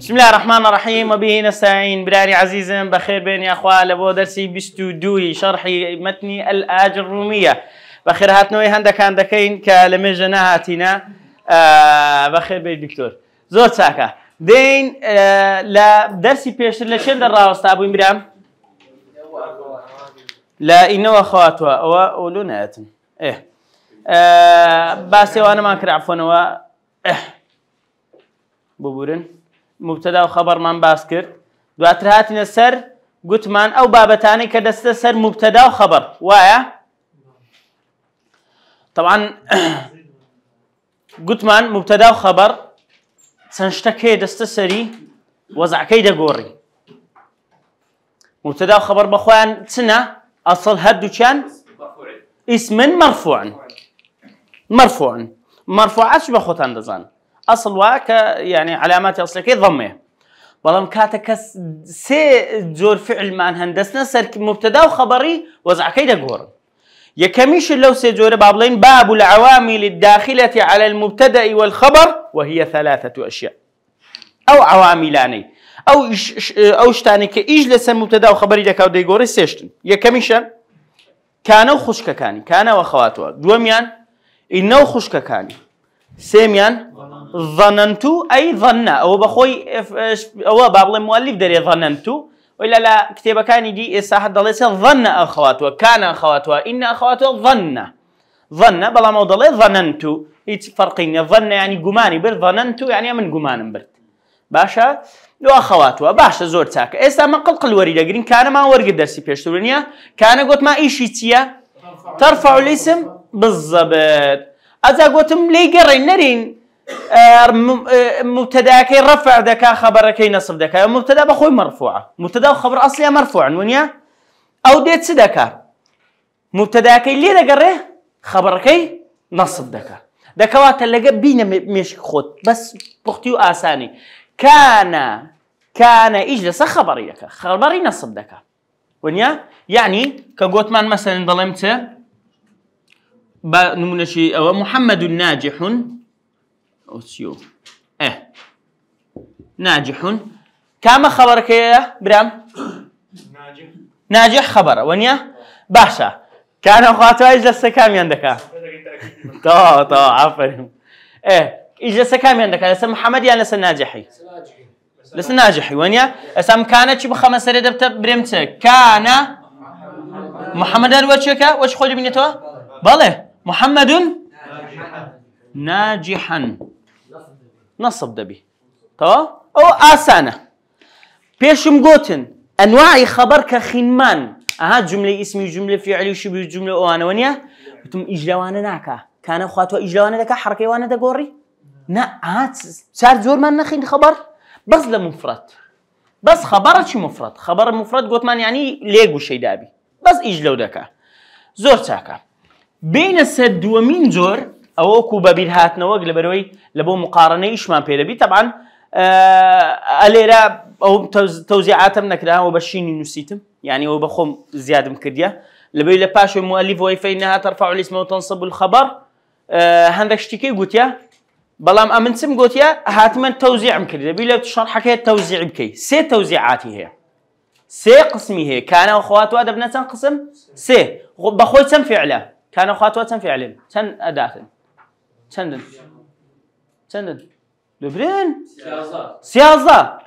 بسم الله الرحمن الرحيم وبه نستعين. براري عزيزم بخير بين يا اخوان لبو درسي بستودوي شرحي متني الآج الرومية بخير هاتنوي هندكان دكين كلمة جناهاتنا بخير بين دكتور زور ساكا دين لا درسي بيشر لشين دراوستا ابو امبرام لا إنه أخواتها وأولونات إيه باسي وأنا ما أكره عفوا ببورن مبتدا وخبر من باسكر دواتر هاتين السر قلت من أو بابتاني كدست سر مبتدا وخبر وايا طبعا قلت من مبتدا وخبر سنشتكي دست سري وزع كيدا قوري مبتدا وخبر بخوان سنة أصل هدو كان اسم مرفوع أشبه خوتان دزان أصل واك يعني علامات أصلك ضمه والله كاتك سي زور فعل مان هندسنا سر مبتدا وخبري وزع كيدا قور يكميش لو سيجور بابلين باب العوامل الداخلة على المبتدا والخبر وهي ثلاثة أشياء أو عواملاني أو شتاني كإجلس مبتدا وخبري دكاو ديغوري سيشتن يكميشن كانوا خشككاني كان وأخواتها دوميان إنه خشككاني سيميان ظننت أي ظن أو بخوي أو بابل المؤلف دري ظننت وإلا لا كتابة كان دي إساحة ضليسة ظن أخواتها كان أخواتها إن أخواتها ظن بلا موضلي ظننت إيش فرقين ظن يعني جماني بر ظننت يعني من جمان برد باشا لو أخواتها باشا زور تاك إسا ما قل وريدة قرين كان ما ورق الدرسي بيشترونيا كان قلت ما إيش يتيا ترفع الاسم بالضبط أذا قلتم لي قرين نرين مبتداك رفع دكا خبرك نصب دكا مبتدا بخوي مرفوعة مبتدا وخبر أصلي مرفوع ونيا أو ديت سدكا مبتداك اللي ذكره خبرك نصب دكا وات اللي بينا مش خود بس بختيو آساني كان إجلس خبري دكا خبري نصب دكا ونيا يعني كقوت من مثلا ظلمت نمونا شيء أو محمد ناجح أوسيو ناجح كما خبرك يا برام ناجح خبر ونيا باشا كان أخواتها يجلس كام يندك طا عفوا يجلس كام يندك لسه محمد يعني لسه ناجحي لسه ناجحي ونيا اسم كانت شي بخمس سريد برمت كان محمد وجهك وش خذ مني تو بله محمد ناجحا نصب دبي تو او اسانه بيشم قوتن انواع خبر كخنمان جمله اسمي جمله فعلي شبه جمله وانا ونيا بتم اجلوانا ناكا كان اخواتو اجلوانا دك حركه وانا دغوري نا صار زور ما نخين خبر بس لمفرد بس خبرك مفرد خبر مفرد قلت من يعني ليقو شي دابي بس اجلو دكا زور تاكا بين السد ومين زور او كوبا بيرهات نوق لبروي لبو مقارنه ايش ما بيربي طبعا اليرا او توزيعات من كده وبشيني نسيتم يعني وبخم زياده مكديه لبي لباشو المؤلف ويفينها ترفع الاسم وتنصب الخبر عندك اشتكي قلت يا بلام امنتم قلت يا هاتما توزيع مكديه بيلا تشرح حكايه توزيع بكي سي توزيعاتي هي سي قسمي هي كان اخواتها ادبنا تنقسم سي بخوي تم فعله كان اخواتها تم فعل تن اداه تندن دبرين سيازة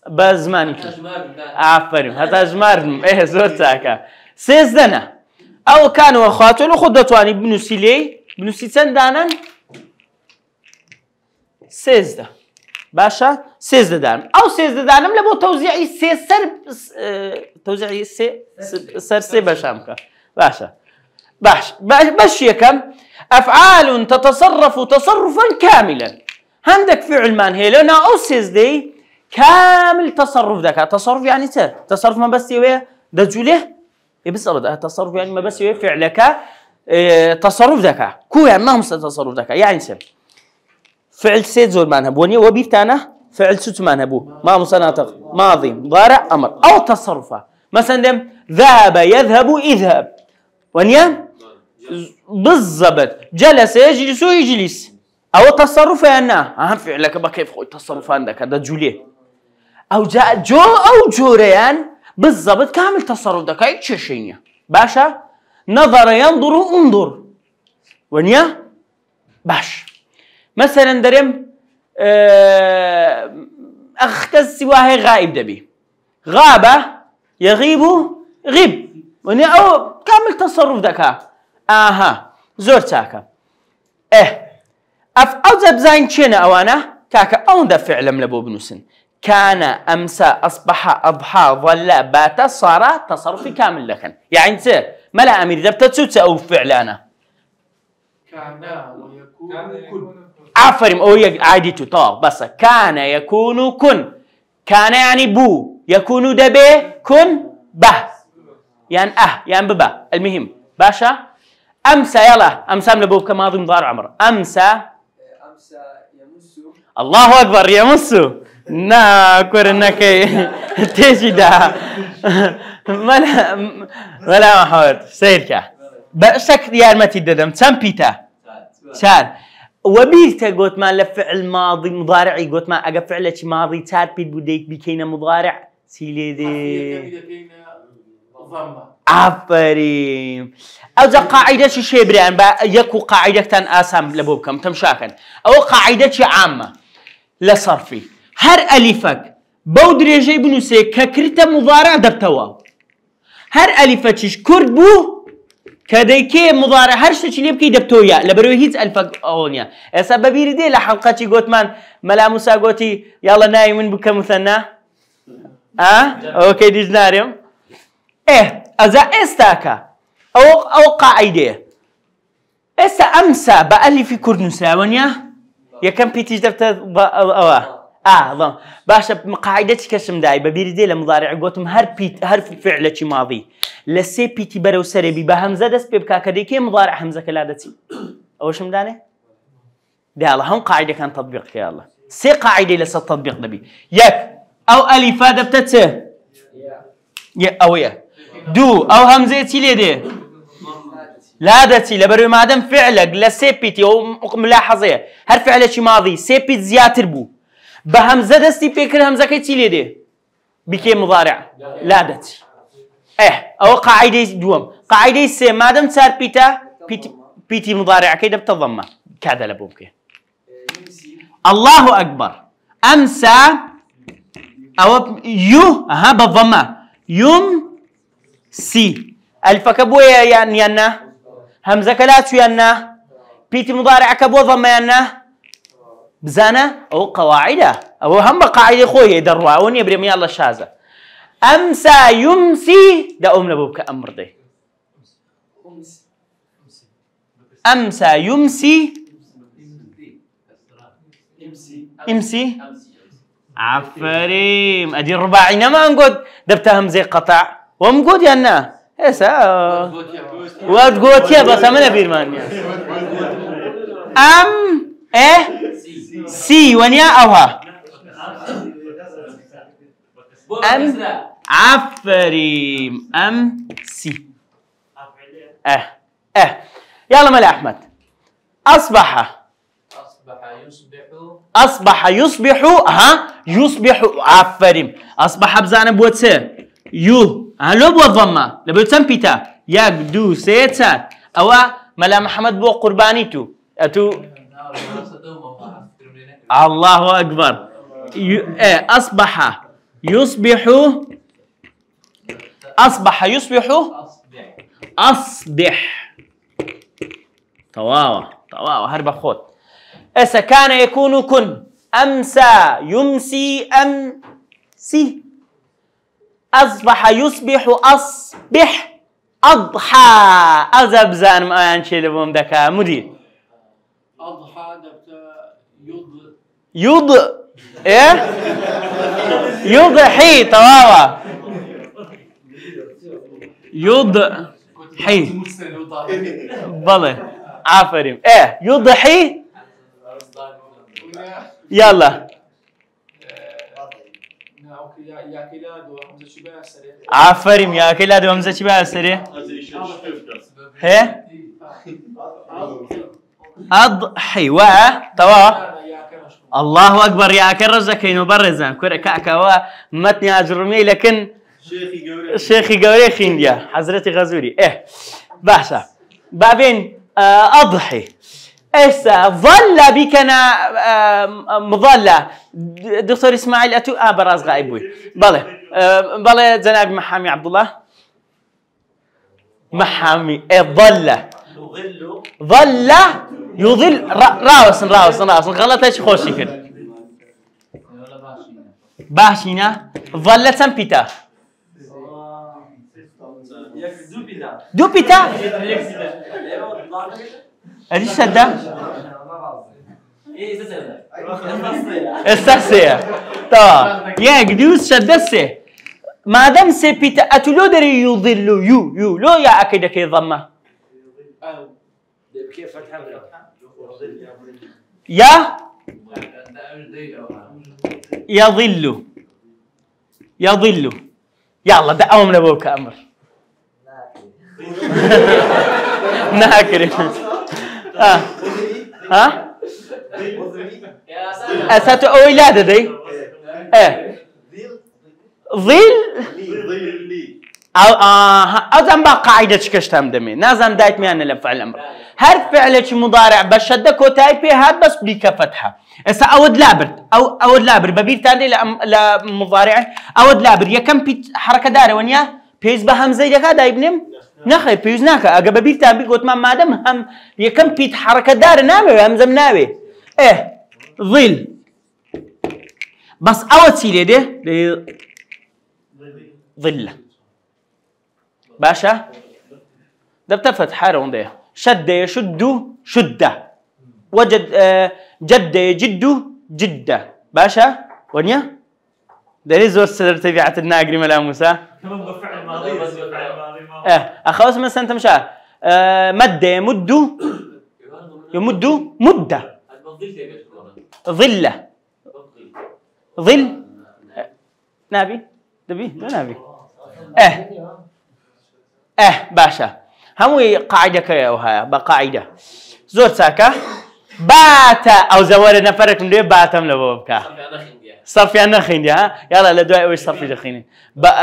بزمانك عفرم هذا جمار ايه زورتاكا سيزدنا او كانوا اخواتو لو خدتواني بنو سيتن دانن سيزده باشا سيزده دانم او سيزده دانم لبو توزيعي سي سر توزيعي سي باشامكا باشا باش يكم أفعال تتصرف تصرفا كاملا عندك فعل مان هي لنا أسس دي كامل تصرف ذاك تصرف يعني تصرف ما بس يويه دجوله بس تصرف يعني ما بس يويه فعلك تصرف ذاك كو يعني ما مست تصرف ذاك يعني سب فعل سيد زول مان هبوني وبيفتانه فعل ست مان هبو ما مصناتق ماضي مضارع أمر أو تصرفه مثلا ذهب يذهب اذهب ونيا بالضبط جلس يجلس ويجلس او تصرف انا اهم فعلك بكيف خوي تصرف عندك هذا جوليه او جاء جو او جوريان بالضبط كامل تصرف دك هيك شيء باشا نظر ينظر انظر ونيا باش مثلا درم اختز سواه غائب دبي غاب يغيب غيب ونيا او كامل تصرف دك اها زور تاكا او زبزاين شنا اوانا كاكا او ده فعلا لبو بنوسن كان امسى اصبح اضحى ظل بات صار تصرفي كامل لكن يعني انت ملا امير دبتت او فعلانا كان ويكون كن عفرم او عادي طاب بس كان يكون كن كان يعني بو يكون دبي كن به يعني يعني ببا المهم باشا امسى يلا امسى لبو كماضي مضارع عمر امسى يمس الله اكبر يمس نا كورنك تيجي دا ولا محمد سيرك بأسك يا متي ددم تمبيتا شال وبيرتا قلت ما لفعل ماضي مضارعي قلت ما اجا فعل ماضي تار بيد بديك بكينا مضارع سيلي عفريم او ذا قاعده شي بريان يكو قاعده اسام لبوبكم تمشاكن او قاعده عامه لصرفي هر الفك بودريجي بنوسي ككرت مضارع دبتوا هر الفتش كرد بو كديكي مضارع هر شيء اللي يبكي دبتويا لبروي هيز الفك اونيا سبب يردي لحلقتي قوتمان ملا موسى قوتي يلا نايم بك مثنى اوكي ديزناريوم اذا استاكا او قاعده اسا امسى بالف كرد نساونيا يا كم بيتيج دبت ضم باشا قاعدتي كسم داي ببيردي لمضارع قوتم هر فعل شي ماضي لسي بيتي برو سربي بهمزه دس بيبكا كديكي مضارع همزه كلادتي اوش مداني دي الله هم قاعده كان تطبيق يا الله سي قاعده لسه تطبيق نبي ياك او الف دبتت يا او يا دو او همزه ليدي لادتي لبرو مادام فعلك لسي بيتي او ملاحظه هر فعل شي ماضي سي بيت زياتر بو بهمزه دستي فكر همزه كيتي ليدي بكي مضارع لادتي او قاعده دوم قاعده سي مادام صار بيتا بيتي مضارع كده بتضمه كذا لبوك الله اكبر امسى او يو بالضمه يوم سي الفكبويا يعني انا همزه كلات يانا بيتي مضارع كبو ضمه يانا بزانا او قواعده او هم قاعده خويا دروا وني بريم يلا شازه امسى يمسي دا لبوك امر دي امسى يمسي امسي عفريم ادي الرباعي ما نقول دبتها همزه قطع ومقود يانا هسه وقوت يا بس انا بيرمان سي ونيا اوها ام عفريم سي يلا ملا احمد اصبح يصبح عفريم اصبح بزانه بوتسه يو هلو بوضمه لبو تنبيتا ياك دو سيتات او ملا محمد بو قربانيتو اتو الله اكبر اصبح يصبح اصبح طواوه هرب خود اسا كان يكون كن امسى يمسي امسي اصبح يصبح اصبح اضحى ازبزان ما انشي لبوم دكا مدير اضحى يض يضحي طواوه يضحي بله عفريم يضحي يلا عفريم يا كلاد وهمزه شبه سري هي أضحي توا الله أكبر يا كرزة كينو برزان كورة كعكوا متني أجرمي لكن شيخي قوري خينديا حضرتي غزوري باشا بعدين أضحي إسا ظل بكنا مظلة دكتور إسماعيل أتو براز غايبوي بله جناب محامي عبد الله محامي ظل يظل راوسن غلط ايش خوشي كده باشينا ظل سمبيتا دو بيتا ادي شده استسيا طبعا يا قدوس شدسه ما دام سبيتا اتلو دري يظل يو لو يا اكيد كي ضمه كيف فتحها يا يظل يلا دعوهم لابوك امر ناكر ها اساتو اولاده دي ظل او زعما قاعده شكشتم دمي نازم دايت ميان لفعل الامر هر فعل مضارع بشده كوتايبي هاد بس بكفتحه اسا اود لابر ببير تاني لمضارع اود لابر يا كم بيت حركه دار ونيا بيز بهم زي دكا دايبنم نخي بيز ناكا اجا ببير تاني قلت ما مادام هم يا كم بيت حركه دار نامي همزم ناوي ظل بس اود سيلي ده ظل باشا ده بتفتح حاره ونده شد يشد شده وجد جد يجد جده باشا ونيا ده ليه زور سر تبعت الناقري ملا موسى فعل ماضي بس فعل ماضي اخوس مثلا انت مشى مد يمد مده ظله ظل نبي دبي لا نبي باشا هموي قاعده كيا وهاي بقاعده زور ساكا بات او زوال نفرك من باتم لبوبكا صرفي انا خيندي ها يلا لدواء وش صرفي دخيني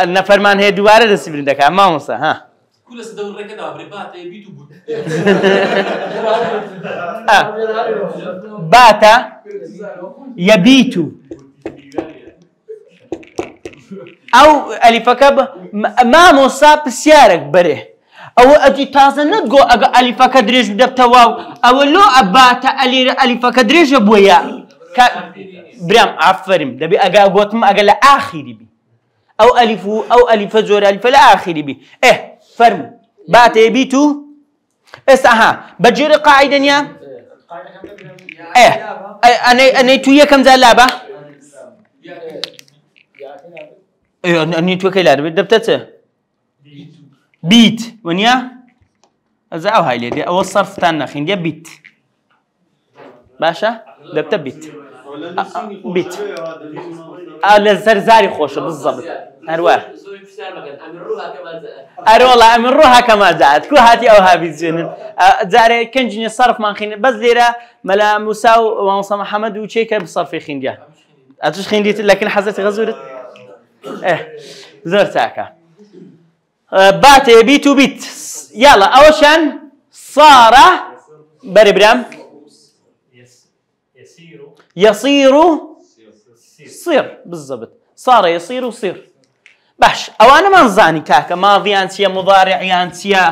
النفر مان هي دواره دسبرين دكا ما موسى ها كل سدور كده بربات يبيتو بود بات يبيت او الفك ما مصاب سيارك بره او اجي تازنت جو الفك دريج دبتواو او لو ابات الفك دريج بويا برام عفرم دبي اجا غوتم اجا لاخري بي او الف زور الف لاخري بي فرم بات يبيتو اسها بجري قاعده يا انا تويا كم زلابه اني توكل على دبتته بيت ونيا ازاو هاي لي او الصرف تاعنا خين دي بيت باشا دبت بيت بيت على الزرزاري خوش بالضبط اروح امروها كما زاد كو هاتي او هابي زين زاري كنجني صرف ما خين بس ليره ملا موسى وموسى محمد وشيكه بصرف خين دي اتش خين دي لكن حزتي غزورت زور ساكا بات يبيت بيت يلا اوشان صار بري برام يصير صير بالضبط صار يصير صير باش او انا ما نزاني كاكا ماضي انسيا مضارع انسيا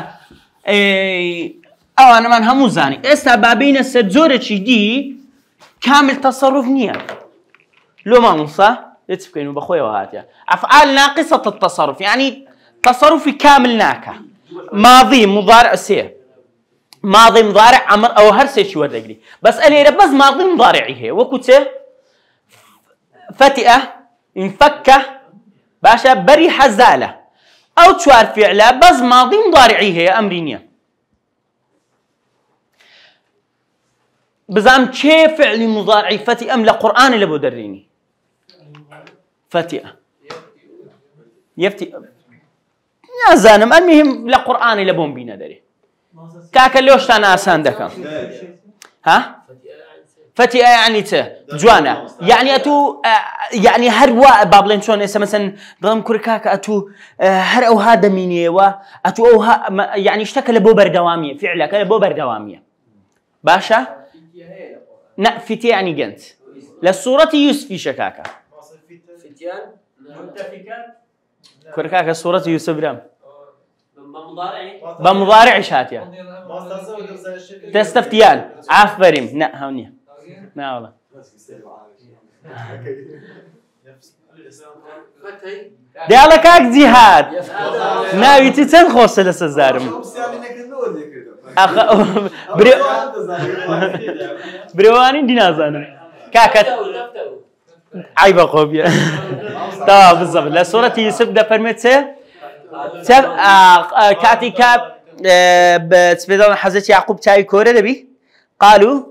او انا ما نهمو زاني استبابين السجورتشي دي كامل تصرف نيه لو ما نصا يتفكينوا بخويا وهاتيا افعال ناقصه التصرف يعني تصرفي كامل ناكا ماضي مضارع سي ماضي مضارع امر او هرسي شي ودقلي بس الي بس ماضي مضارعي هي وكوتي فتئه انفكه باشا بريحه زاله او تشوار فعله بس ماضي مضارعي هي امرينيه بزعم كيف فعل مضارعي فتئه ام لقران اللي بدريني فتئه يفتي يا زانم المهم لقرآن لبون بينا دري كاكا ليش تانا آسان دكا ها فتئة يعني جوانا يعني أتو يعني هروا بابلين شون إسا مثلا ضم كركاك أتو هر أو هذا ميني وأتو أو يعني اشتكى لبوبر دوامية فعلا كلبوبر دوامية باشا فتية يعني جنت للصورة يوسف شكاكا فتيان منتفكات كركاك صورة يوسف رام بمضارعي بمضارع شاتيا تستفتيان عفريم نا هوني نا والله فتي ديالك اك جهاد ناوي تنخوص لسزارم بريواني دينازان كاكت عيب قوبيا طبعا بالضبط لسورة يوسف ده فرمتسه كاتي كاب بتسبيدون حزت يعقوب تاي كورة دبي قالوا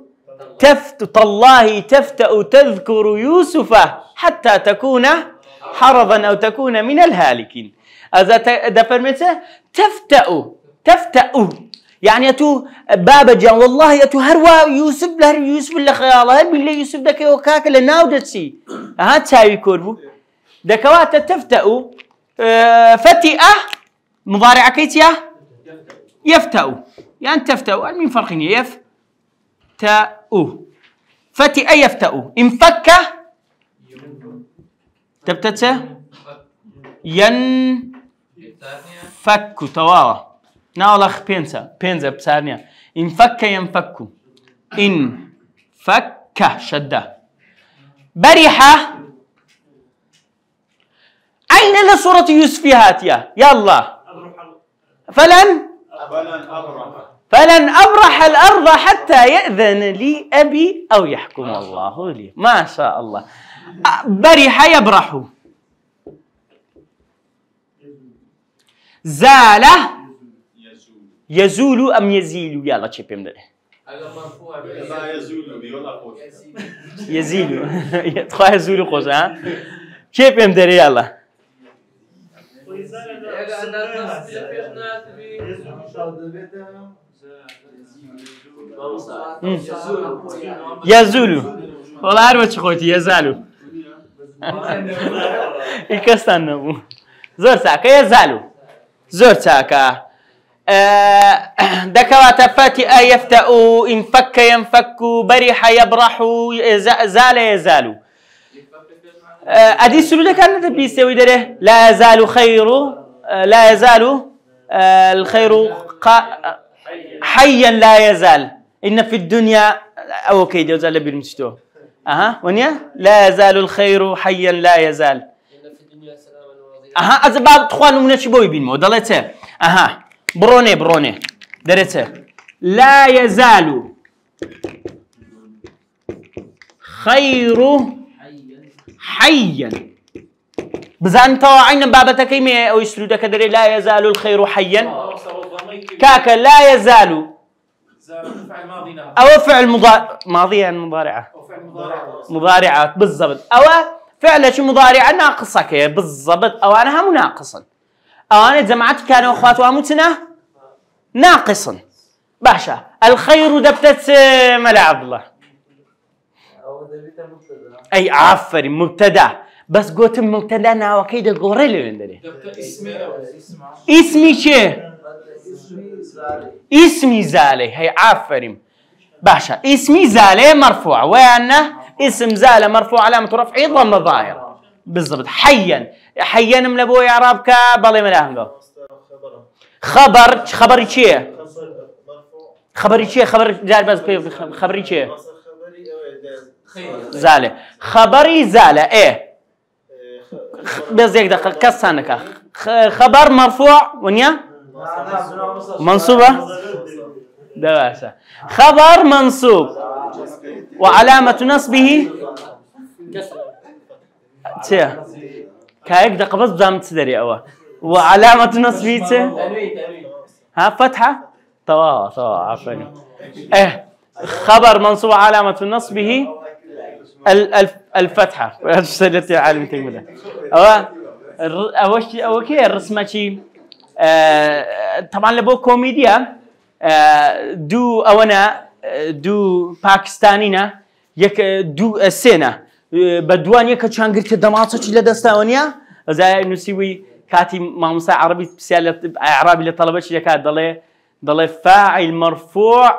تالله تفتأ تذكر يوسف حتى تكون حرضا أو تكون من الهالكين هذا ده فرمتسه تفتأ يعني يتو بابا جان والله يتو هروا يوسف له يوسف اللي خياله هل بالله يوسف دك وكاك لناودتسي ها تساوي كوربو دكوات تفتأ فتئة مضارع كيتيا يفتأ يعني تفتأ من فرقين يفتأ فتئة يفتأ انفك تبتت ينفك تواوا ناولخ بينزا بسارنيا انفك ينفك إن فك شدة بريحة أين لصورة يوسف هاتيا يلا فلن أبرح الأرض حتى يأذن لي أبي أو يحكم الله لي ما شاء الله برح يبرح زال يزول أم يزيل يلا تشيب يمدري يزيل تخواه يزول خوش ها تشيب يمدري يلا يزول والله عارف ايش خوتي يزالو يكستنبو زور ساكا يزالو زور ساكا دكوات فتئ يفتأ انفك ينفك برح يبرح زال يزال ادي سلو لك ان بيسوي دره لا يزال الخير حيا لا يزال ان في الدنيا او كيد يزال بالمستوى ونيا لا يزال الخير حيا لا يزال إن في الدنيا سلاما وضيعا أزباب تخوان من شبوي بينمو ضلته بروني درته لا يزال خير حيا بزان عين بابتك يمي او يسلودك دري لا يزال الخير حيا كاكا لا يزال او فعل ماضيا مضارعه مضارعات بالضبط او فعل شو مضارعه ناقصك بالضبط او انا مناقصا او انا جماعتي كانوا اخوات متنا ناقصا باشا الخير دبتت ملا عبد الله اي عفري مبتدا بس قلت مبتدا انا وكيد غوريل عندني اسمي شيء اسمي زالي هي عفري باشا اسمي زالي مرفوع وين اسم زالي مرفوع علامه رفعه ضم ظاهر بالضبط حيا من ابو اعرابك بالي ملاهنغو خبري شيء خبر جار بس خبري شيء زاله خبري زاله ايه بس هيك دقيقه كسانك خبر مرفوع ونيا منصوبه دواسه خبر منصوب وعلامه نصبه تيه كايك دقيقه بس دام تدري اوا وعلامه نصبه ها فتحه طوا عفوا خبر منصوب علامه نصبه الفتحه سجلت يا عالم تكمله او كي الرسمه شي طبعا لبو كوميديا دو او انا دوو پاکستانینە دوو سێنە بە دوان یەکە چانگرتە دەماچەکی لە دەستاوە نیە ئەزای نووسیوی کاتی مامۆستا عەرەبی پرسیار لە ئەعرابی لە تەڵەبەشی دەکات دەڵێ فاعل مرفوع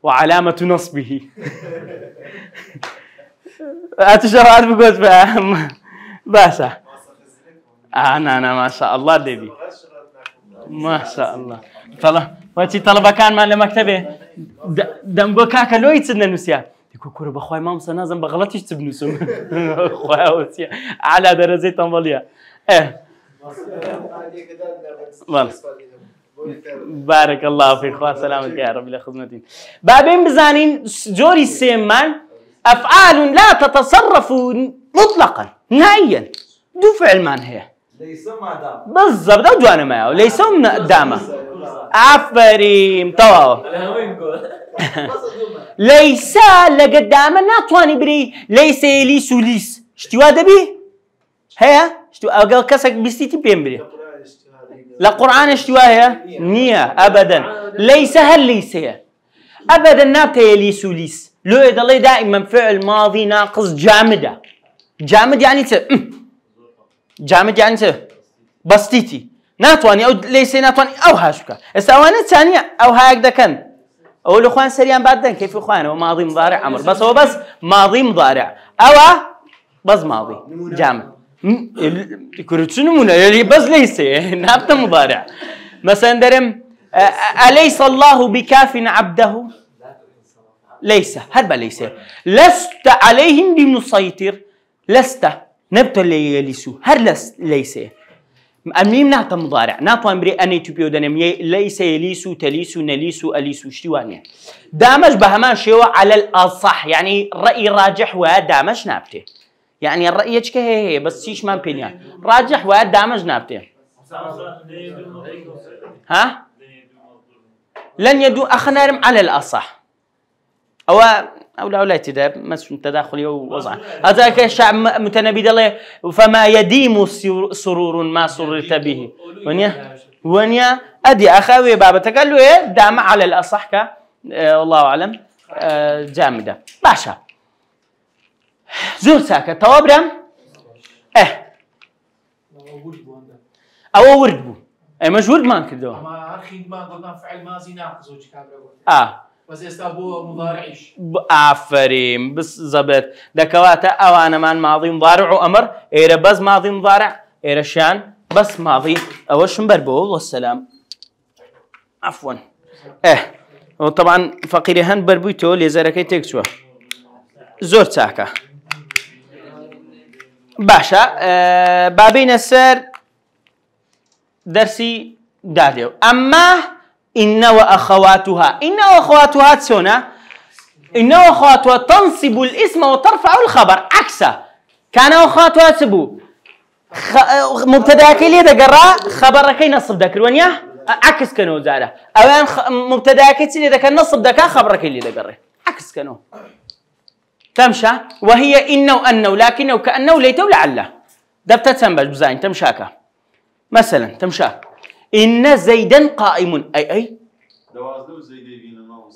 وعلامة نصبه أتشرعت بقول باشا أنا ما شاء الله دبي ما شاء الله طلع وقتي طلبة كان مع المكتبة دم بكاكا لو يتصدنا نسيا يقول كورة بخواي ما مصنازم بغلطيش تبنسهم خواي وسيا على درجة تنبليا بارك الله فيك خواه سلامتك يا رب لخدمتين بابين بزانين جوري سيمان أفعال لا تتصرف مطلقا نهائيا دو فعل مان هي ليس ما دام بالضبط او جوانا ما ليس داما عفريم تواو ليس لقدام ناتواني بري ليس ليس وليس اشتوا دبي هي اشتوا اقل كسك بستيتي بيمبري لا قرآن اشتوا هي نية ابدا ليس هل ليس هي ابدا نابته ليس وليس لو يضل دائما فعل ماضي ناقص جامده جامد يعني جامد يعني بستيتي ناتواني او ليس ناتواني او هاشكا الثواني الثانيه او هاك دكن او الاخوان سريان بعدين كيف اخوان هو ماضي مضارع امر بس هو بس ماضي مضارع او بس ماضي جامد كرتشنمونه بس ليس نابت مضارع مثلا درم اليس الله بكاف عبده ليس هربا ليس لست عليهم بمسيطر لست نبت اللي يليسو هر ليس الميم نعطى مضارع نعطى امري اني تبيو دنم ليس يليسو تليسو نليسو اليسو شتوانيه دامج بهمان شيء على الاصح يعني الراي راجح ودامج نابته يعني الراي يجك هي بس شيش ما بينيا راجح ودامج نابته ها لن يدو اخنارم على الاصح أو لا تداب مس تداخل ووضع هذا كشعب متنبي الله فما يديم سرور ما سررت به ونيا أدي أخوي بابا تقول له دام على الأصح والله أعلم جامدة باشا زور ساكت توابرم أو ورد بو مش ورد ما كده ما أخي ما قلنا فعل ماضي ناقص وش بس يستابو مضارعيش عفرين بس زبط دكواتا او انا من ماضي مضارع وامر ايرا بس ماضي مضارع ايرا شان بس ماضي اوش مبربو والسلام عفوا وطبعا فقيري هن بربويتو ليزاركي تكسوا زور تاكا باشا بابين السر درسي داديو اما إن وأخواتها تسونا إن وأخواتها تنصب الاسم وترفع الخبر عكسه كان وأخواتها تسبو مبتدا كلي دقرا خبر كي نصب ذكر ونيا عكس كانوا زاره أوان مبتدا كتير إذا كان نصب ذكر خبر كلي دقرا عكس كانوا تمشى وهي إن وأنه لكنه وكأنه ليت ولعله دبت تنبج بزاين تمشاكا مثلا تمشى إن زيدا قائم أي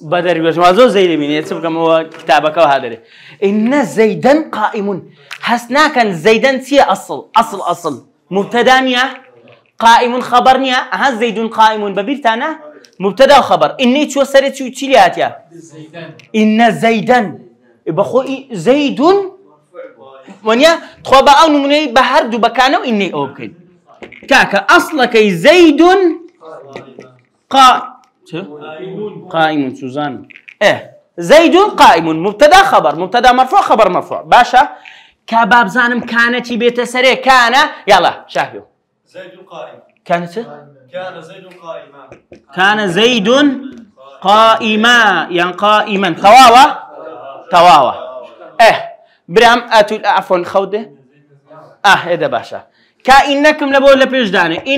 بدر يجوزو زيد بين يتسبق هو كتابك وهذا إن زيدا قائم حسنا كان زيدا تي أصل مبتدانيا قائم خبرنيا ها زيد قائم ببيرتانا مبتدا وخبر إني توسرت شو تشيلاتيا إن زيدا بخوي زيد ونيا تخوبا أو نمني بحرد بكانو إني أوكي كاكا أصلك زيد قائم سوزان زيد قائم مبتدا خبر مبتدا مرفوع خبر مرفوع باشا كباب زانم كانت بيت سري كان يلا شاهدوا زيد قائم كان زيد قائما كان زيد قائما يعني قائما تواوا برام اتو عفوا خوده هذا باشا كأنكم لبول لبيش داني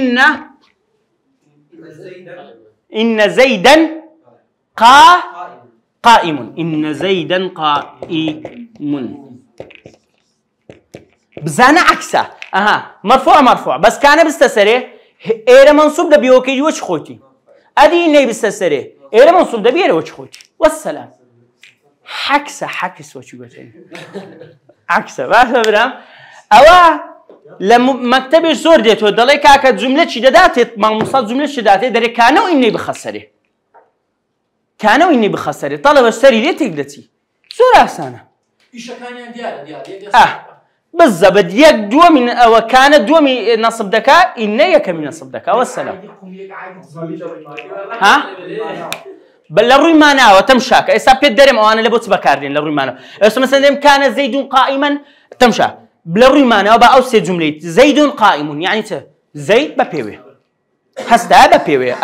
إن زيدا قائم إن زيدا قائم بزانا عكسه مرفوع بس كان بستسري إيرا منصوب ده بيوكي وش خوتي أدي إني بستسري إيرا منصوب ده بيرا وش خوتي والسلام حكس وشو قلت عكسه باشا برام أو لما مكتبي زور ديت ودلي كاكا جملة شداتي مع مصاد جملة شداتي دري كانوا إني بخسره كانوا إني بخسره طلب اشتري ليه تقدتي زور أحسانه إيش كان ينديال بالضبط يك دو من أو كانت دو من نصب دكاء إن يك من نصب دكاء والسلام ها بل لروي مانا وتمشاك إسا بيدرم أو أنا لبوت بكاردين لروي مانا إسا مثلا كان زيد قائما تمشى بلروي مانا وبا أوسي جملة زيد قائم يعني زيد ببيوي هستا ببيوي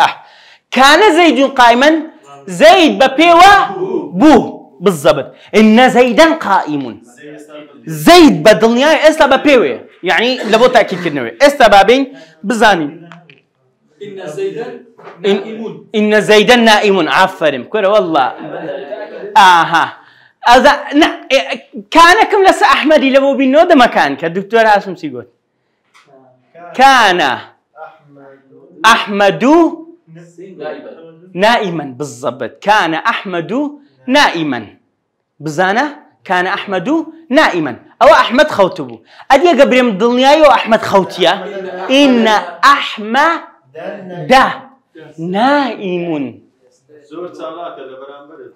كان زيد قائما زيد ببيوه بو بالضبط إن زيدا قائم زيد بدلنيا إستا ببيوي يعني لبو تأكيد كنوي إستا بابين بزاني إن زيدا نائم إن زيدا نائم عفرم كره والله كان كم لسه أحمدي لبو بينو ده مكان كدكتور هاشم سيقول كان أحمد نائما بالضبط كان أحمد نائما بزانه كان أحمد نائما أو أحمد خوتبو أدي قبل من دنياي وأحمد خوتيا إن أحمد نائم زور تالاك لبرامبر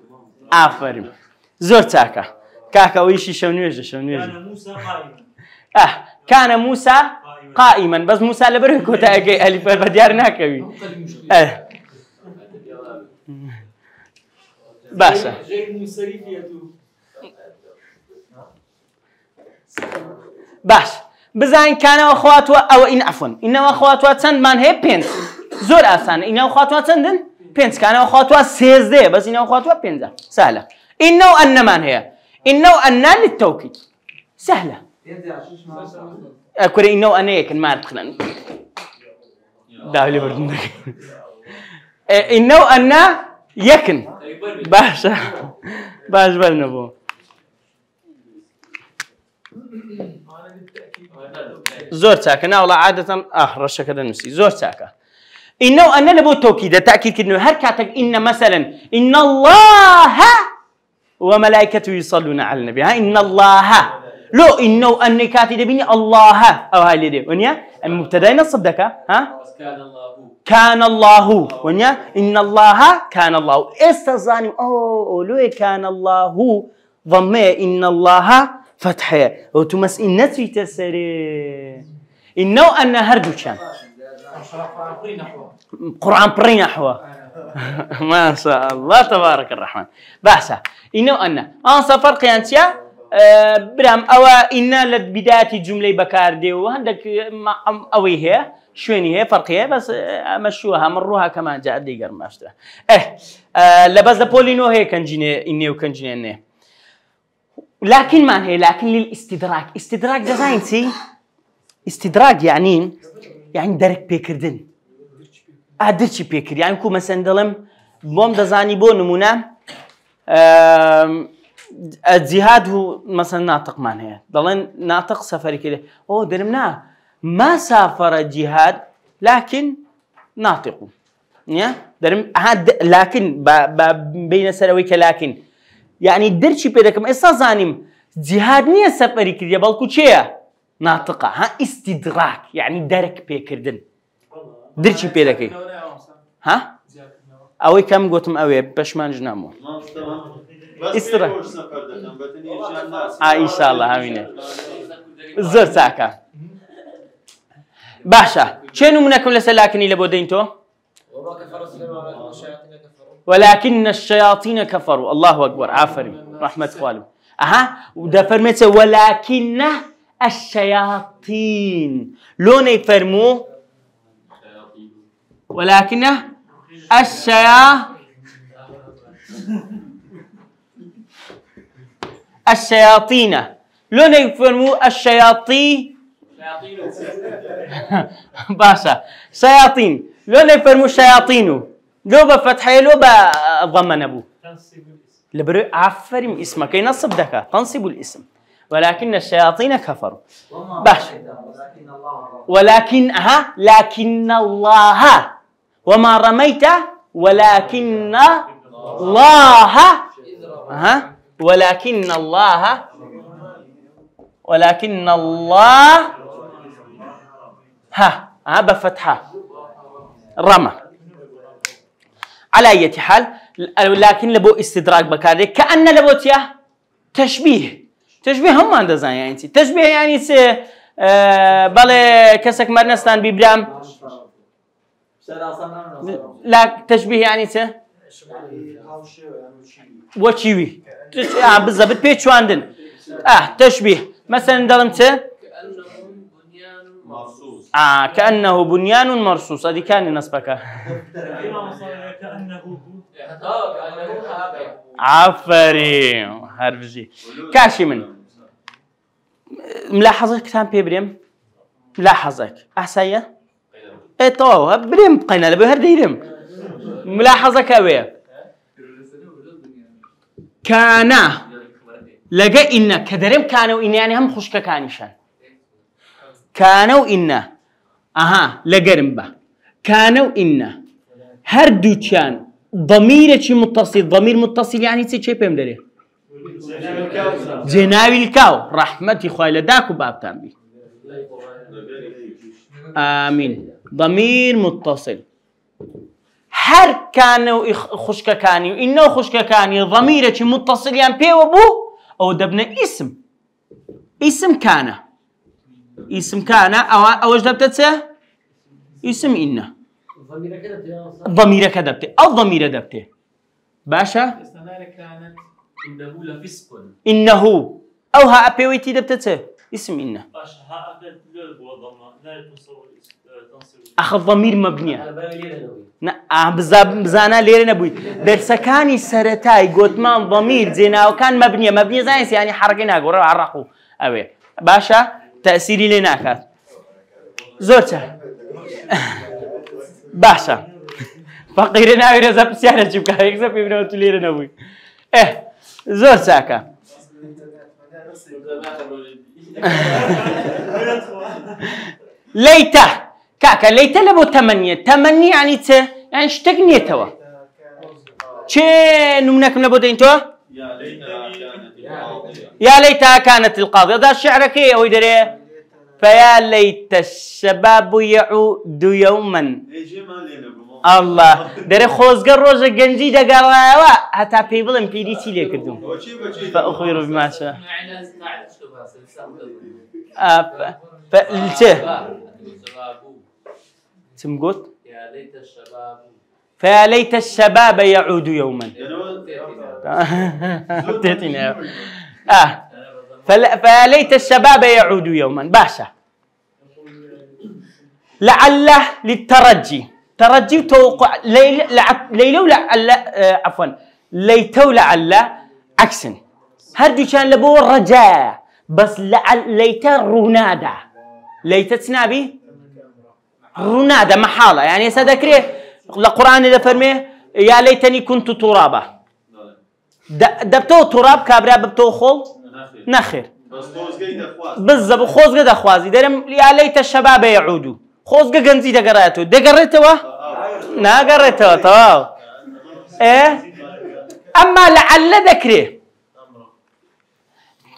آفرین زور تاكا كاكا ويشي شونيجي كان موسى قائما كان موسى قائما بس موسى لبره كوتا اجي الف بديار ناكوي باشا غير منصرف يدو باش بزين كان واخواتو او ان عفوا ان واخواتو تند مان هي بينت زور اسان ان واخواتو تندن بينت كان واخواتو سيزده بس ان واخواتو بينزا سهله انه ان مان هي انه ان للتوكيد سهله اكو انه ان يكن ما تخلن داولي بردن انه ان يكن باشا باش بالنبو زور تاكا والله عادة رشا كذا نفسي زور تاكا إنه أن لبو توكيد تأكيد إنه هر كاتك إن مثلا إن الله وملائكته يصلون على النبي ها إن الله لو إنه أن كاتب بني الله أو هاي اللي ونيا المبتدأ نصب دكا ها كان الله ونيا إن الله كان الله استظاني لو كان الله ضمه إن الله فتحه وتمس إنتي تسري إنه أن هردو كان قرآن برين حوا ما شاء الله تبارك الرحمن بحثه إنه أن فرق ينتيا برام أو إن لبداية الجملة بكاردي وهندك أوي هي شويني هي فرقية بس مشوها مروها كمان جاء ديجر ماشته لبس لبولينو هي كان جيني إني وكان جيني إني لكن ما هي لكن للاستدراك استدراك جزاينتي استدراك يعني درك بيكردن أدرك بيكر يعني كو مثلا دلم بوم دزاني بو نمونه الجهاد هو مثلا ناطق مان هي ضلن ناطق سفري كده درمنا ما سافر الجهاد لكن ناطق يا درم لكن بين سرويك لكن يعني درشي بيدكم استظانم جهاد نية سفري كده بالكو شيء ناطقة استدراك يعني درك بيكردن درشي بيدكي ها اوي كم قلتم اوي باش ما نجنامو استدراك ان شاء الله امين زور ساكا باشا شنو منكم لسلاكني لبودينتو ولكن الشياطين كفروا الله اكبر عافر رحمه خوالم وده فرمت ولكن الشياطين لون يفرموا ولكن الشياطين لون يفرموا الشياطين باشا شياطين لون يفرموا الشياطين لو بفتحه لو بضم نبو لبرو عفرم اسمك ينصب دكا تنصب الاسم ولكن الشياطين كفروا باش ولكن لكن الله وما رميت ولكن الله ولكن الله ها بفتحة رمى. على أي حال لكن لبو استدراك بكاري كأن لبوتيا تشبيه هم عند زين يعني تشبيه يعني بالي كسك مرنستان بيبرام لا تشبيه يعني وشيوي بالضبط بيتشو عندن تشبيه مثلا دلمت كأنه بنيان مرصوص هذه كان نصبك عفري هرفجي كاشي من ملاحظك كتان بيبريم ملاحظك أحسايا ايه طواه بريم قينا لبهر ديرم ملاحظك أوي كان لقى إن كدرم كانوا إن يعني هم خشك كانشان كانوا إن لقرم با كانوا إن هردو كان ضمير متصل ضمير متصل يعني شيء بهم دري جناوي الكاو رحمتي خويل داكو باب تامبي آمين ضمير متصل هر كانوا خشك كاني إنه خشك كاني ضمير متصل يعني بي وبو أو دبنا اسم كان أو ايش دبتته اسم إنه ضمير كذبته أو ضمير دبته باشا كانت إنه لفسق إنه أو ها أبيويتي دبتته اسم إنه باشا ها أكد وضمة لا تصور أخذ ضمير مبنية بزانا ليرة نبوي درسكاني سرتاي قوتمان ضمير زينا وكان مبنية زينس يعني حركنا قرر عرقو أوي باشا تأثيري لنا كات زورته باشا فقيرنا أوي رزق بسيارة جبكا يكسب يبنو تليرة نبوي زور ساكا ليته كاكا ليته لبو تمنية يعني يعني اشتقني توا شي نمناكم لبو دينتوا يا ليتها كانت القاضية هذا شعرك ايه او يدري فيا ليت الشباب يعود يوما الله دري خوزقر روزة جنجي دقروا حتى بيبلن بيدي تيلي كردون فأخبر بما شاء فلته تمقوت فيا ليت الشباب يعود يوما فيا ليت الشباب يعود يوما باشا لعله للترجي ترجي وتوقع ليلو لعل عفوا ليتو لعل عكسا هردو كان لبو الرجاء بس ليت رونادا ليت تنابي رونادا محالة يعني سذكري القرآن إذا فرميه يا ليتني كنت ترابا دبتو تراب كابرا ببتو خول نخير بالضبط خوز قد أخوازي درم يا ليت الشباب يعودوا خوز قد جنزي دقراتو دقرتوا نا قرتوا تواو أما لعل ذكري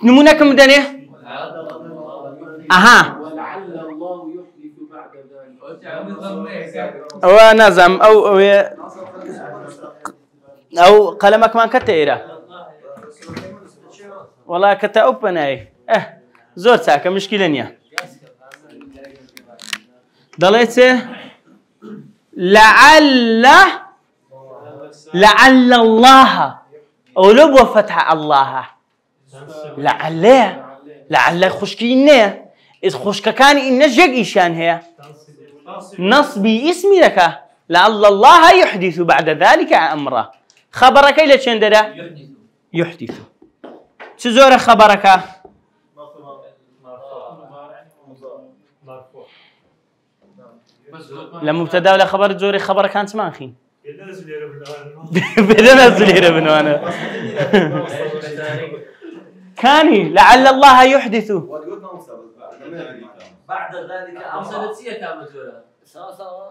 نمونكم مدني ولعل الله يحدث بعد ذلك أو نظم أو قلمك ما كتيرة والله كتا أوبناي زور ساكا مشكلة نيا ضليت لعل الله أولو فتح الله لعل خشكينه إذ خشك كان إن جق إيشان هي نصبي اسمي لك لعل الله يحدث بعد ذلك أمره خبرك إلى شندرة يحدث شزور خبرك لما ابتدى ولا خبر زوري خبرك كانت ما أخي بدنا نزل بنوانا كاني لعل الله يحدث بعد ذلك أمثلتية كامل زورة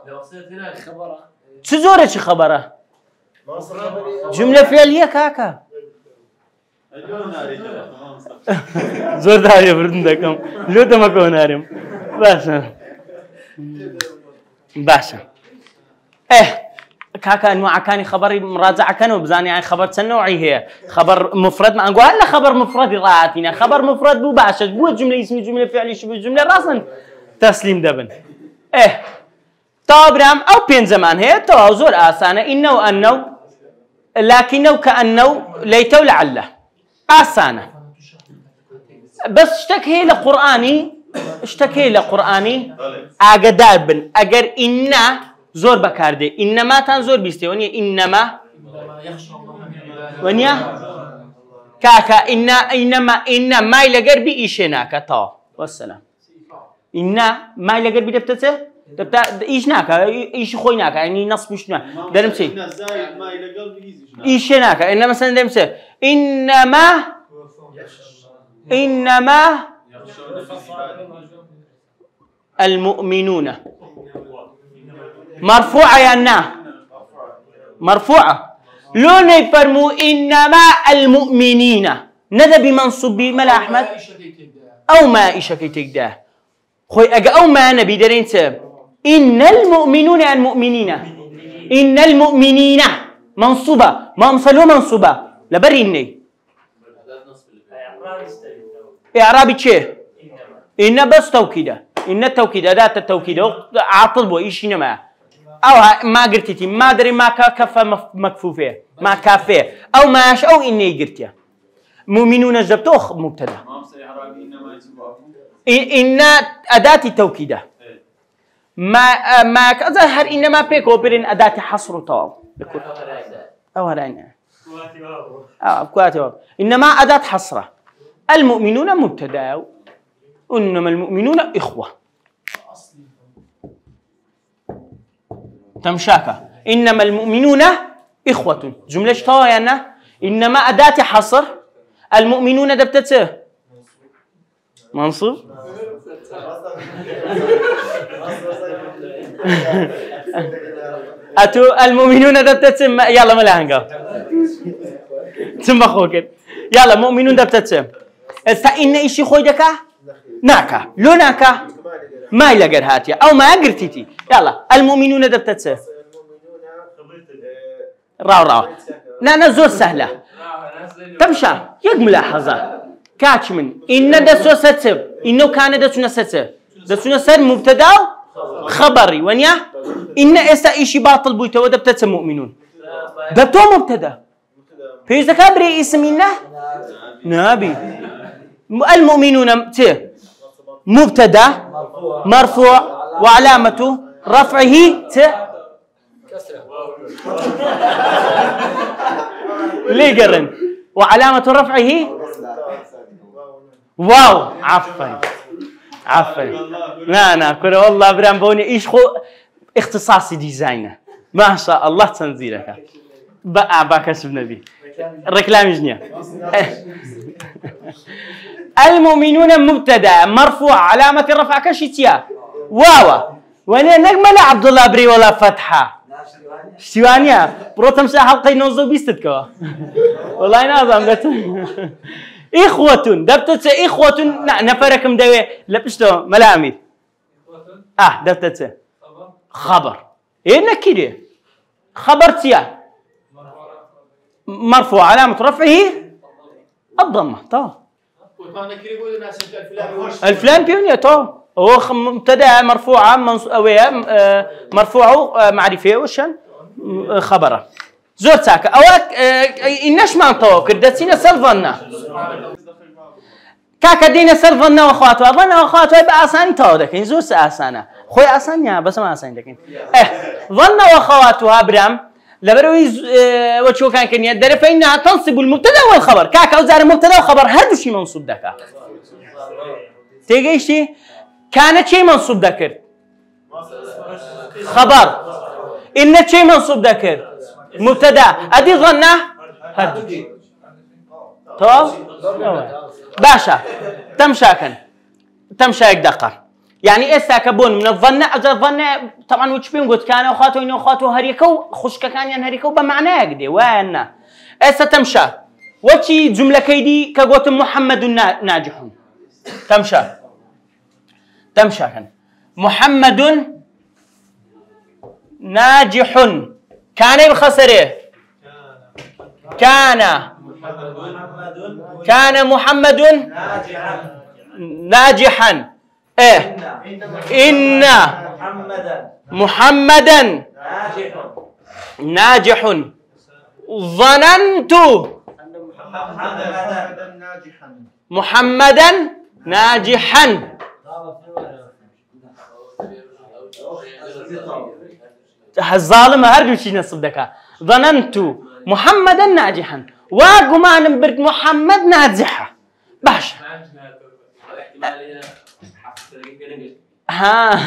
لو وصلت هناك خبره شزورة خبره جملة فعلية كاكا زۆر داێبردن دەکەم لێ دەمەکەەوە نارێم باشە باشە کاکە ئەنواعەکانی خەبەری مراجعەکەنەوە بزانیان خەبەر چەند نوعی هەیە خەبەر مفرد ئەنگوان لە خەبەر مفردی ڕاهاتینە خەبەر مفرد بوو باشە بووە جملە ئیسمی جملە فعلی شبه جملە ڕاستن تەسلیم دەبن تەوا برام ئەو پێنجەمان هەیە تەواو زۆر ئاسانە ئینە و ئەنە و لكنه كأنه ليت ولعله آسانة بس اشتكي لقرآني أقدار بن أجر إنا زور بكاردي إنما تنزور بيستي ونيا إنما ونيا كاكا إنا ما يلقر بإيشناك تا والسلام إنا ما يلقر بدبتته دبتا إيش ناكا إيش خوي ناكا يعني نص مش نا درم شيء إيش ناكا إنما مثلا درم شيء إنما المؤمنون مرفوعة يا نا مرفوعة لون يفرموا إنما المؤمنين ندى بمنصوب ملا أحمد أو ما إيش كي تقداه خوي أجا أو ما نبي درين سب إن المؤمنون المؤمنين إن المؤمنين منصوبة ما مصلوا منصوبة لبريني إعرابي شيء إن بس توكيدة إن التوكيد أداة التوكيد عاطل بو إيش نما أو ما قرتي ما دري ما كفى مكفوفة ما كافة أو ماش أو إني قرتيا مؤمنون جبتوخ مبتدأ إن أداة التوكيدة ما كظهر إنما بيكو برين أداة حصر طاب أو هرين إنما أداة حصرة المؤمنون مبتدأ إنما المؤمنون إخوة تمشاكا إنما المؤمنون إخوة جملة طاينة إنما أداة حصر المؤمنون دبتته منصوب أتو المؤمنون دبتتم يلا ملا هنقا تم أخوك يلا مؤمنون دبتتم إن إيشي خوي دكا ناكا لو ناكا ما يلقر هاتيا أو ما قرتيتي يلا المؤمنون دبتتم راو نا زور سهلة تمشى يق ملاحظة كاتش من إن دسو ستب إنه كان دسونا ستب دسونا سر مبتدا خبري ونيا إن إسا إشي باطل بويته ودبتت مؤمنون دبتو مبتدا فيش ذكابري اسمنا نبي المؤمنون مبتدا مرفوع وعلامة رفعه ليه قرن وعلامة رفعه واو عفوا لا كره والله برام بوني ايش خو اختصاصي ديزاينر ما شاء الله تنزيلك بقى كسب نبي ركلام جنيه المؤمنون مبتدا مرفوع علامة الرفع كشتيا واو وانا نجمل عبد الله بري ولا فتحه شوانيا بروتم ساعه حلقه نوزو بيستكوا والله نازم إخوة دبتت إخوة نفركم دوي لبستو ملامي دبتت خبر إيه كده خبر تيا مرفوع علامة رفعه الضمة طا الفلان بيونيا طا هو مبتدأ مرفوعة مرفوعه معرفة وشان خبره زور ساكا أوك إنش ما نطوق كردتينا سلفنا كاكا دينا سلفنا وأخواتها ظنا وأخواتها يبقى أساني طاودك إن زور سأسانة خوي أسان يا بس ما أساني لكن ظنا وأخواتها برام لبروي وشو كان يدري فإنها تنصب المبتدأ والخبر كاكا وزار المبتدأ والخبر هذا شيء منصوب دكا تيجي شيء كانت شيء منصوب ذكر خبر إن شيء منصوب ذكر مبتدا ادي ظنه هردج طب باشا تمشى دقه يعني اسا كبون من الظن الظن طبعا وش بين قلت كان اخواته انه اخواته هريكو خشك كان يعني هريكو بمعنى قدي وانا اسا تمشى وشي جملة كيدي كقوت محمد ناجح تمشى محمد ناجح كان بخسره كان محمد ناجحا إن محمدا ناجح ظننت محمدا ناجحا الظالم هرب شي نصب دكا ظننت محمدا ناجحا وقمان برد محمد ناجحة باش ها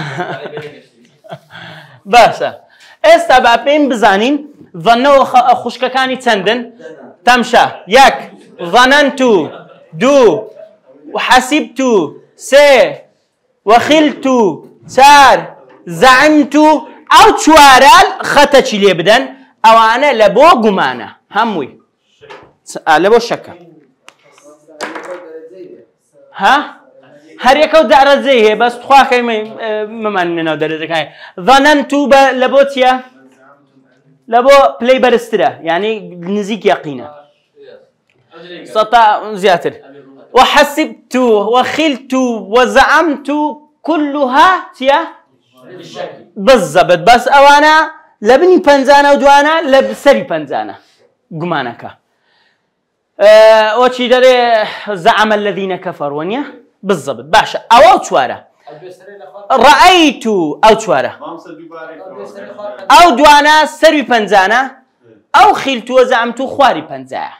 باشا استا بين بزانين ظنوا خوشككاني تندن تمشى ياك ظننت دو وحسبت سي وخلت سار زعمت او تشوارال خطتشي لي بدن او انا لبو قمانه هموي لبو شكا ها هر يكو دعرة زي بس تخواك ممننا درجة هاي ظننت لبوتيا لبو بلاي برسترا يعني نزيك يقينا سطع زياتر وحسبت وخلت وزعمت كلها تيا بالضبط بس اوانا لبني بنزانا ودوانا لبسري بنزانا قمانك وشي داري زعم الذين كفروا ونيا بالضبط باشا او تشوارا رأيت او تشوارا او دوانا سري بنزانا او خلت وزعمت خواري بنزانا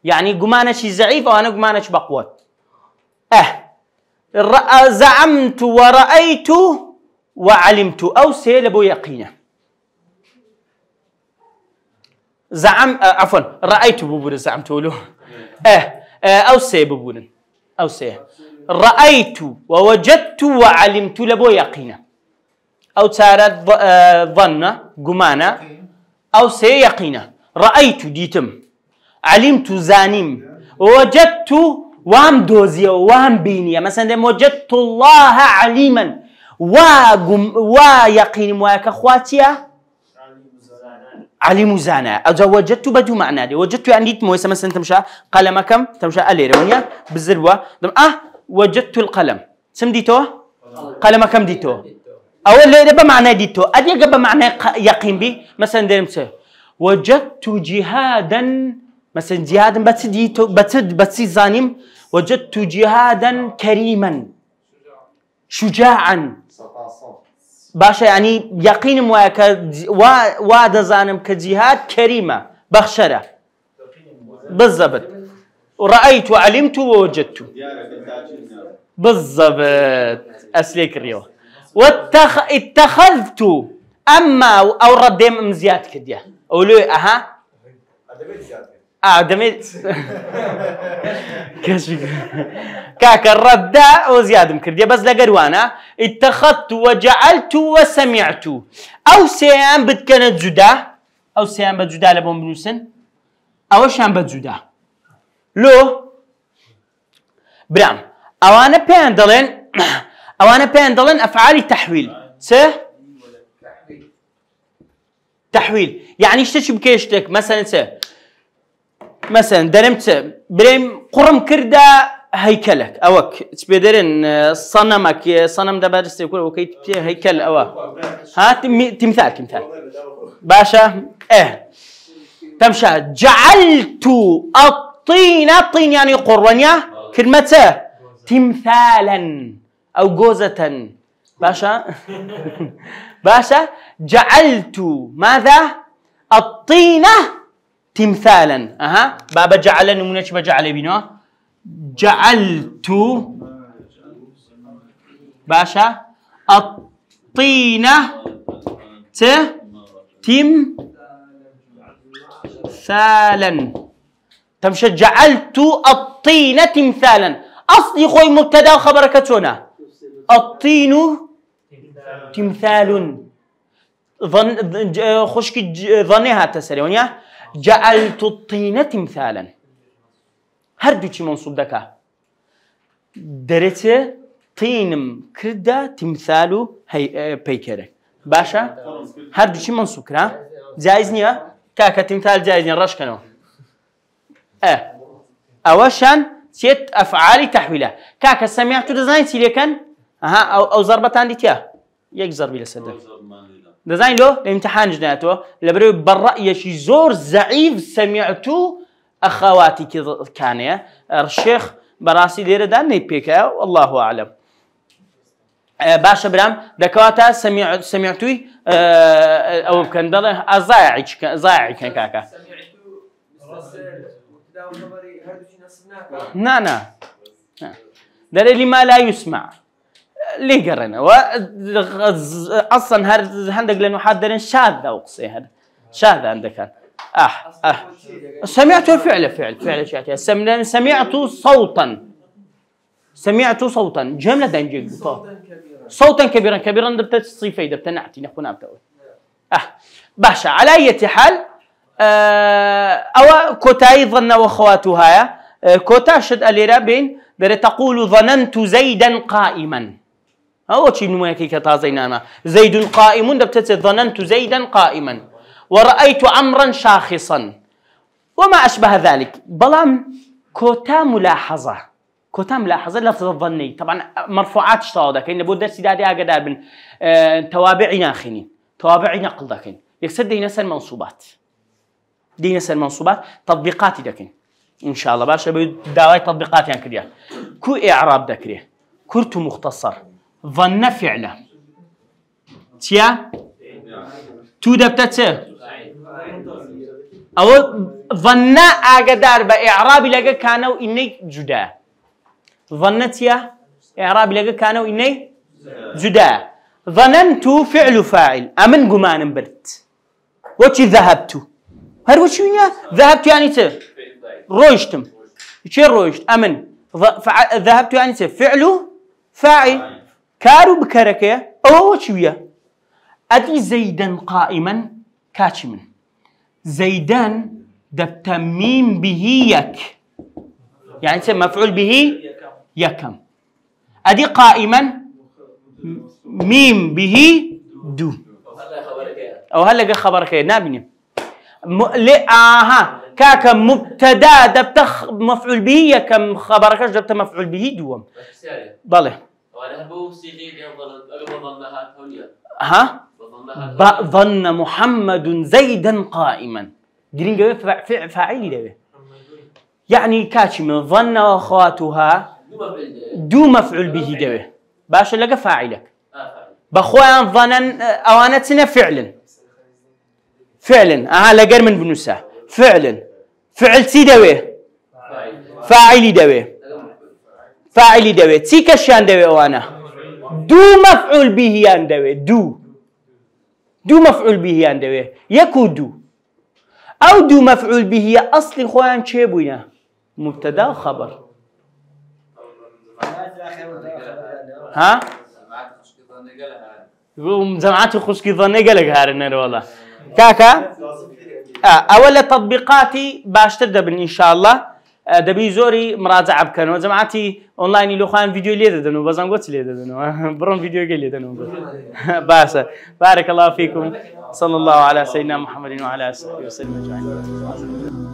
يعني قمانش ضعيف وانا قمانش بقوة زعمت ورأيت وعلمت او سيلبو يقينا عفوا رأيت ببون زعمت له او سي ببون او سي رأيت ووجدت وعلمت لبو يقينا او تارت ظن قمانا او سي يقينا رأيت ديتم علمت زانيم ووجدت وام دوزيا وام بينيا مثلا وجدت الله عليما ويقين مواك اخواتيا علم زانا او وجدت بدو معنى دي وجدت يعني موسى مثلا تمشى قلمكم تمشى اليرونيا بالزربه وجدت القلم سم ديتو قلمكم ديتو او اللي بمعنى ديتو ادي بمعنى يقين بي مثلا دمت وجدت جهادا مثلا جهادا بتديتو بتسي زانيم وجدت جهادا كريما شجاعا باشا يعني يقين مواك واد زانم كجهاد كريمة بخشرة بالضبط ورأيت وعلمت ووجدت بالضبط أسليك الريو اتخذت أما أو رديم مزيات كديا أولو دميت كاك الرد وزياد مكرديا بس لقروانا اتخذت وجعلت وسمعت او سيان بتكنت جدا او سيان بجدا لبون بنوسن او شان بجدا لو برام اوانا بيندلن افعال التحويل تحويل يعني اشتش بكيشتك مثلا درمت بريم قرم كردا هيكلك اوك تبدرن صنمك صنم دبرس يقول وكيت هيكل او ها تمثال باشا تمشى جعلت الطين يعني قرونيا كلمته تمثالا او جوزة باشا جعلت ماذا الطينة تمثالا بابا جعل نمونة بجعل بينه جعلت باشا الطينة تمثالا تمشى جعلت الطينة تمثالا أصلي خوي مبتدا وخبرك تونا الطين تمثال خشك ظنها تسريونيا جعلت الطين تمثالا هەردووچی منسوب دەکا دەرێتێ تینم کردە تیمثال و پەیکەرێک باشە هەردووچی منسوب کرا جایز نییە کاکە تیمثال جایز نییە ڕەشکەنەوە ئەوەشان چێت ئەفعالی تەحویلە کاکە سەمیعتو دەزانیت چی لێکەن ئەو زەربەتان دیتە یەک زەربی لەسەر دەزانین لۆ لە ئیمتیحانش نایەتەوە لەبەرەوەی بەڕەئیەکی زۆر زەعیف سەمیعتو ئەخەواتی کانەیە شێخ بەڕاستی لێرەدا نەیپێکە والله ئەعلەم باشە برام دەکەواتە سەمیعتوی ئەوە بکەن دەڵێ زایعیکەن کاکە نا دەرێ لما لا يسمع لێ گەڕێنەوە ئەسڵەن هەندێک لە نوحات دەرێن شادە ئەو قسەی هەر شادە هەندەکان سمعت فعل شاتي سمعت صوتا جملة دنجيك صوتا كبيرا دبت صيفي دبت نعتي نخونا بتقول باشا على أي حال أو كوتاي ظن وخواتها كوتا شد أليرا بين در تقول ظننت زيدا قائما هو شيء نمويكي كتازينانا زيد قائم دبت ظننت زيدا قائما ورأيت عمرا شاخصا وما أشبه ذلك بلام كوتا ملاحظة لفظ الظني طبعا مرفوعات اشتراضة كأن بود درسي دادي أقدر بن توابعي ناخني توابعي نقل دكين يكسر دينا المنصوبات تطبيقاتي دكين إن شاء الله باش داوي تطبيقات يعني كريه كو إعراب دكريه كرت مختصر ظن فعله تيا تو دبتته أو ظن أقدر بإعراب لقى كانوا إني جدا ظنت يا إعراب لقى كانوا إني جدا ظننت فعل فاعل أمن قمان برت وشي ذهبت هل وشي ذهبت يعني روجتم شي روجت أمن ذهبت يعني فعل فاعل كارو بكركة أو وشي أدي زيدا قائما كاتشمن زيدان دبت ميم به يك يعني مفعول به يكم أدي قائما ميم به دو أو هلا خبرك نابني كاك مبتدا دبت مفعول به يكم خبرك دبت مفعول به دوم ضله ظن محمد زيدا قائما جرين فاعلي ده يعني كاتش من ظن واخواتها دو مفعول به ده باش لقى فاعلك بخوان ظنن اوانتنا فعلا لقر من بنوسه فعل سي دوي فاعلي دوي تي كشان دوي وانا دو مفعول به يان دوي دو مفعول به يان دوي يكو دو او دو مفعول به اصلي خوان چه بوينا مبتدا وخبر ها جماعات الخشكي ظني قالك هارن والله كاكا اولا تطبيقاتي باشتر دبن ان شاء الله دبي زوري مراجعه بكنو جماعتي اونلاين لو خان فيديو لي ددنو بزان قلت لي ددنو برون فيديو قال لي ددنو باسا بارك الله فيكم صلى الله على سيدنا محمد وعلى اله وصحبه وسلم اجمعين